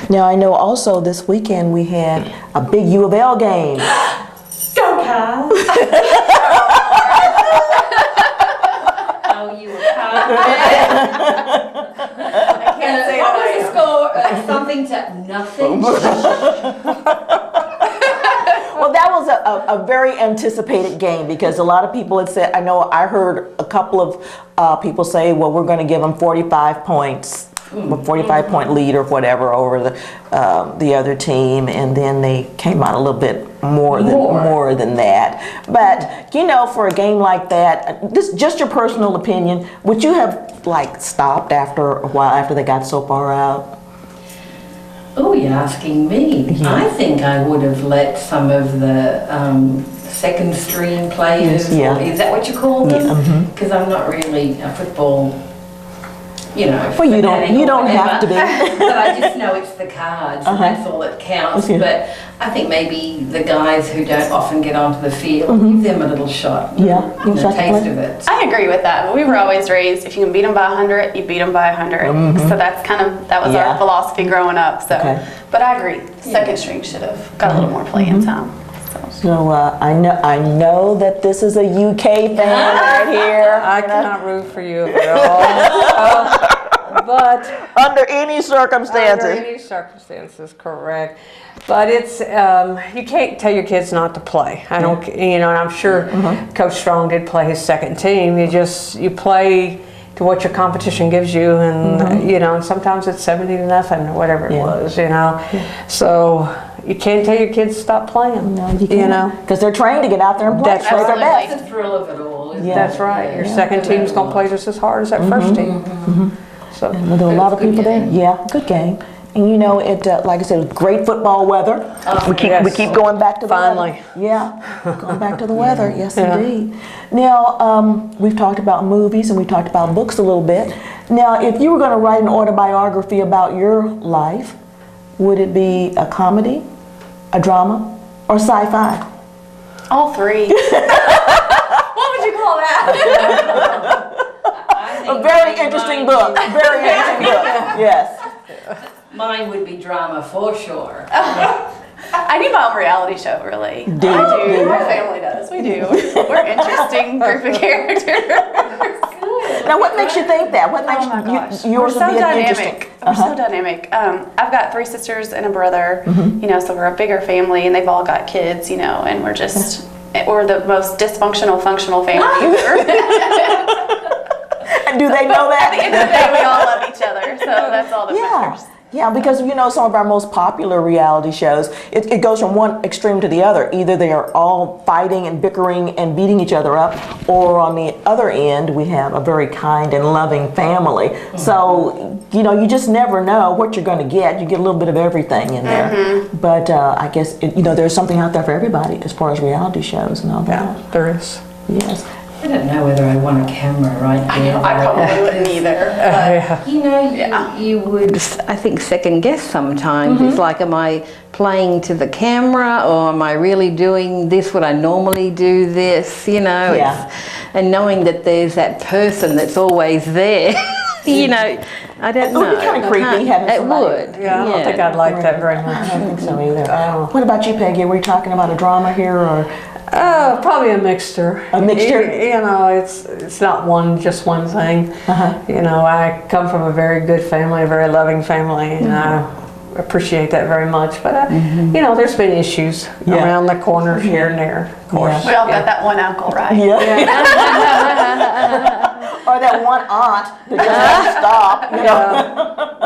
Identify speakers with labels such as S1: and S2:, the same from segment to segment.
S1: Now I know also this weekend we had a big U of L game.
S2: Go, Kyle! Oh, you were Kyle. I can't say what was the score? Something to nothing.
S1: Well, that was a very anticipated game because a lot of people had said, I know I heard a couple of people say, well, we're going to give them 45 points. A 45-point lead or whatever over the other team, and then they came out a little bit more than that. But you know, for a game like that, this just your personal opinion. Would you have like stopped after a while after they got so far out?
S2: Oh, you're asking me.
S1: Yeah.
S2: I think I would have let some of the second string players.
S1: Yeah.
S2: Is that what you call them?
S1: Yeah,
S2: Because I'm not really a football. You know,
S1: well, you don't have to be.
S2: But I just know it's the cards, and that's all that counts.
S1: Yeah.
S2: But I think maybe the guys who don't often get onto the field, give them a little shot.
S1: Yeah,
S2: a taste of it.
S3: I agree with that. We were always raised, if you can beat them by 100, you beat them by 100. So that's that was
S1: Yeah.
S3: our philosophy growing up. So,
S1: Okay.
S3: but I agree, second string should have got a little more playing time.
S1: So I know that this is a UK fan right here.
S4: I cannot root for you at all. But
S1: Under any circumstances.
S4: under any circumstances, correct. But it's you can't tell your kids not to play. I don't, and I'm sure Coach Strong did play his second team. You play to what your competition gives you, and and sometimes it's 70-0 or whatever it was, So you can't tell your kids to stop playing.
S1: No, you can't. Because they're trained to get out there and play.
S4: That's
S1: Play their
S4: right.
S1: best.
S2: That's the thrill of it all, isn't
S4: That's right. Your second team's gonna play just as hard as that first team. So
S1: Well, there were a lot of people there. Yeah, good game. And you know, it like I said, great football weather. We keep going back to the
S4: Finally.
S1: weather. Yeah, going back to the weather. Yes, indeed. Now we've talked about movies and we talked about books a little bit. Now, if you were going to write an autobiography about your life, would it be a comedy, a drama, or sci-fi?
S3: All three. What would you call that?
S1: A very interesting book. Very interesting book. Yes.
S2: Mine would be drama for sure.
S3: I need my own reality show, really.
S1: Do you?
S3: I do. My family does. We do. We're an interesting group of characters.
S1: Now, what makes you think that? What makes
S3: Oh my gosh.
S1: yours
S3: We're
S1: would
S3: so
S1: be
S3: dynamic.
S1: interesting?
S3: We're so dynamic. I've got 3 sisters and a brother, so we're a bigger family and they've all got kids, and we're the most dysfunctional, functional family ever.
S1: And do they know
S3: At the end
S1: that?
S3: of the day, we all love each other, so that's all that matters.
S1: Yeah, because some of our most popular reality shows, it goes from one extreme to the other. Either they are all fighting and bickering and beating each other up, or on the other end, we have a very kind and loving family. So, you just never know what you're going to get. You get a little bit of everything in there. But I guess, there's something out there for everybody as far as reality shows and all that.
S4: yeah, there is.
S1: Yes.
S2: I don't know whether I want a camera right there.
S3: I probably wouldn't either.
S2: You would, I think, second guess sometimes. It's like, am I playing to the camera or am I really doing this? Would I normally do this?
S1: Yeah.
S2: And knowing that there's that person that's always there, I don't know.
S1: It would be kind of creepy having
S2: It
S1: somebody.
S2: would.
S4: Yeah, I don't think I'd like that very much.
S1: I don't think so either. What about you, Peggy? Were you talking about a drama here, or?
S4: Probably a mixture.
S1: A mixture?
S4: It's not just one thing. I come from a very good family, a very loving family, and I appreciate that very much. But there's been issues around the corners here and there, of course.
S3: We all got that one uncle, right?
S1: Yeah. Or that one aunt that just won't stop.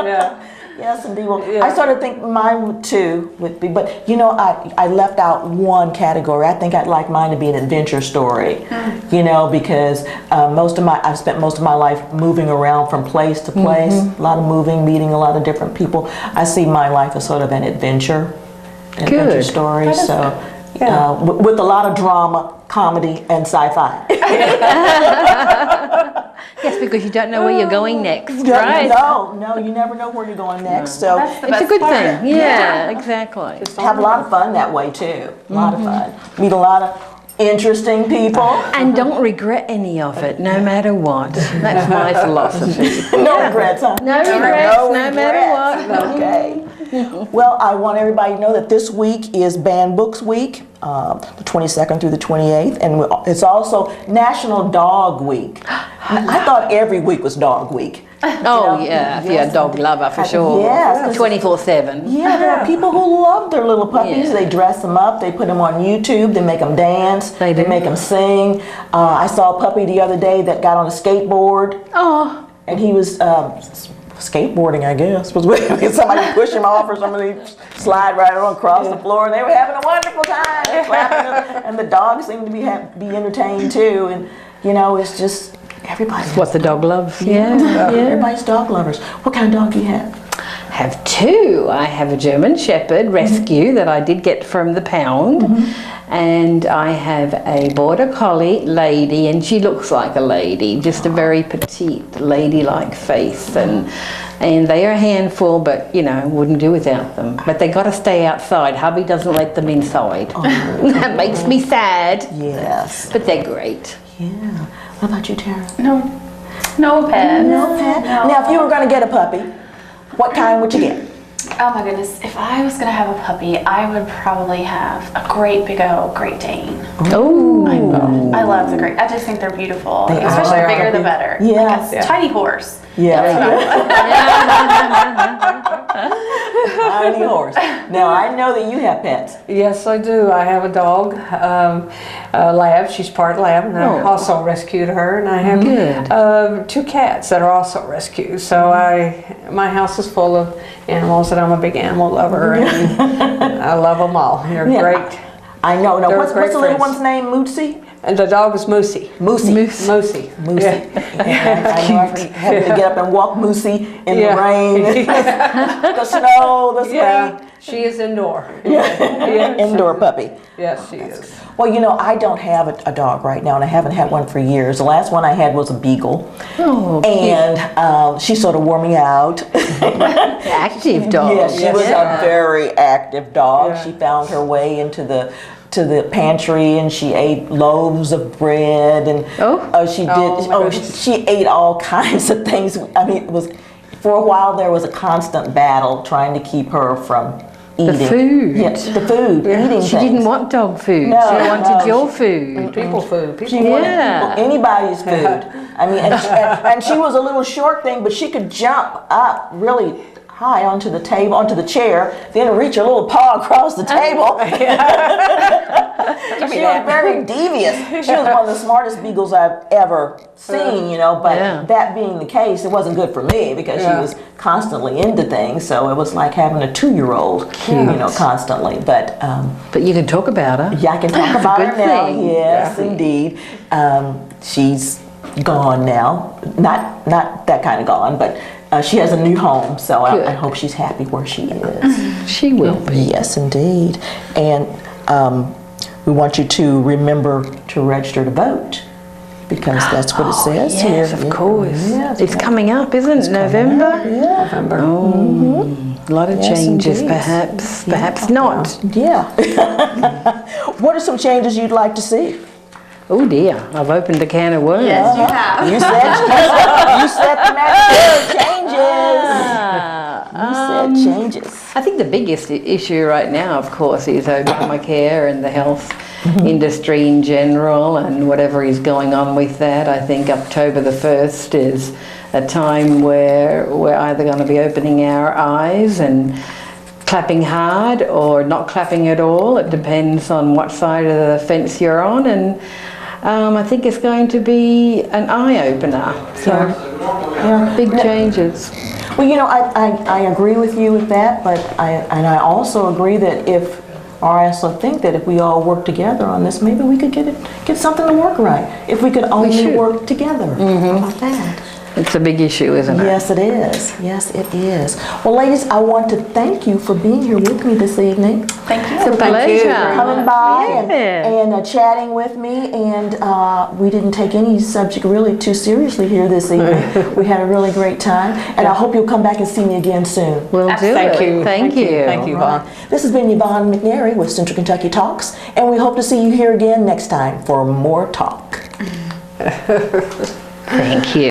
S4: Yeah.
S1: Yes, indeed. Well, I sort of think mine too would be, but I left out one category. I think I'd like mine to be an adventure story, because I've spent most of my life moving around from place to place, a lot of moving, meeting a lot of different people. I see my life as sort of an adventure story. So, with a lot of drama, comedy, and sci-fi.
S2: Yes, because you don't know where you're going next,
S1: Yeah,
S2: right?
S1: No, you never know where you're going next. So
S2: It's a good thing. Yeah, exactly.
S1: have a lot of fun that way too. A lot of fun. Meet a lot of interesting people.
S2: And don't regret any of it, no matter what. That's my philosophy.
S1: No regrets, huh?
S2: No regrets, no matter what.
S1: Okay. Well, I want everybody to know that this week is Banned Books Week, the 22nd through the 28th, and it's also National Dog Week. I thought every week was Dog Week.
S2: Oh, yeah, if you're a dog lover, for sure.
S1: Yes.
S2: 24/7.
S1: Yeah, there are people who love their little puppies.
S2: Yeah.
S1: They dress them up, they put them on YouTube, they make them dance,
S2: They do.
S1: make them sing. I saw a puppy the other day that got on a skateboard,
S2: Oh,
S1: and he was skateboarding, I guess. Somebody pushed him off or somebody slide right on across the floor, and they were having a wonderful time. They're clapping, and the dog seemed to be entertained too. And you know, it's just everybody.
S2: what the dog loves. Yeah.
S1: Everybody's dog lovers. What kind of dog do you have?
S2: Have two. I have a German Shepherd rescue that I did get from the pound, and I have a Border Collie lady, and she looks like a lady, just a very petite, ladylike face, and they are a handful, but you know, wouldn't do without them. But they got to stay outside. Hubby doesn't let them inside. That makes me sad.
S1: Yes.
S2: But they're great.
S1: Yeah. What about you, Tara?
S3: No pets.
S1: No pet.
S3: No.
S1: Now, if you were going to get a puppy, what kind would you get?
S3: Oh my goodness, if I was gonna have a puppy, I would probably have a great big old Great Dane.
S2: Oh,
S3: I love the Great. I just think they're beautiful.
S1: They
S3: Especially
S1: are.
S3: the bigger the better.
S1: Yes.
S3: Like a tiny horse.
S1: Yeah. Tiny horse. Now, I know that you have pets.
S4: Yes, I do. I have a dog, a lab. She's part lab, and I
S2: Oh.
S4: also rescued her. And I have
S2: Good.
S4: two cats that are also rescued. So my house is full of animals, and I'm a big animal lover, and I love them all. They're
S1: Yeah.
S4: great.
S1: I know. Now,
S4: They're
S1: what's
S4: great
S1: the little
S4: friends.
S1: one's name? Moosey?
S4: And the dog is Moosey.
S1: Moosey.
S4: Moosey.
S1: Moosey.
S4: Yeah.
S1: And I know I've having to get up and walk Moosey in
S4: Yeah.
S1: the rain, the snow, the sleet.
S4: Yeah, she is indoor.
S1: Indoor puppy.
S4: Yes, she is.
S1: Well, you know, I don't have a dog right now, and I haven't had one for years. The last one I had was a beagle,
S2: Oh,
S1: and she sort of wore me out.
S2: active dog.
S1: Yeah, she was
S4: Yeah.
S1: a very active dog.
S4: Yeah.
S1: She found her way into the pantry, and she ate loaves of bread, and she did.
S4: Oh, my
S1: Oh,
S4: goodness.
S1: she ate all kinds of things. I mean, it was for a while there was a constant battle trying to keep her from eating
S2: food.
S1: Yes, the food, eating
S2: She
S1: things.
S2: didn't want dog food.
S1: No,
S2: She wanted
S1: no.
S2: your food.
S4: People food.
S1: She
S4: People
S1: wanted
S2: Yeah.
S1: anybody's food. I mean, and she was a little short thing, but she could jump up really high onto the table, onto the chair, then reach her little paw across the table. She was very devious. She was one of the smartest beagles I've ever seen, you know, but
S2: Yeah.
S1: that being the case, it wasn't good for me because she
S4: Yeah.
S1: was constantly into things. So it was like having a 2-year-old, you know, constantly. But
S2: But you can talk about her.
S1: yeah, I can talk
S2: That's a
S1: about her
S2: good
S1: now.
S2: thing.
S1: Yes, indeed. She's gone now. Not that kind of gone, but she has a new home. So I
S2: Good.
S1: hope she's happy where she is.
S2: She will be.
S1: Yes, indeed. And we want you to remember to register to vote because that's what it says here.
S2: Yes, of course.
S1: Yes,
S2: It's coming up, isn't it? November?
S1: Yeah.
S2: A lot of
S1: Yes,
S2: changes,
S1: indeed.
S2: perhaps not.
S1: Yeah. What are some changes you'd like to see?
S2: Oh dear, I've opened a can of worms.
S3: Yes, you have.
S1: You said the magic word, changes. You said changes.
S2: I think the biggest issue right now, of course, is Obamacare and the health industry in general and whatever is going on with that. I think October the 1st is a time where we're either going to be opening our eyes and clapping hard or not clapping at all. It depends on what side of the fence you're on, and I think it's going to be an eye-opener. So, big changes.
S1: Well, you know, I agree with you with that, but I also agree that or I also think that if we all work together on this, maybe we could get something to work right. If we could only
S2: should.
S1: work together. How about that?
S2: It's a big issue, isn't it?
S1: Yes, it is. Yes, it is. Well, ladies, I want to thank you for being here with me this evening.
S3: Thank you.
S2: It's a
S4: Thank you.
S2: pleasure.
S1: Coming by
S2: Yeah.
S1: and chatting with me, and we didn't take any subject really too seriously here this evening. We had a really great time, and I hope you'll come back and see me again soon.
S2: We'll do
S4: Thank
S2: it.
S4: you.
S2: Thank you.
S4: Thank you, Yvonne.
S1: This has been Yvonne McNary with Central Kentucky Talks, and we hope to see you here again next time for more talk.
S2: Thank you.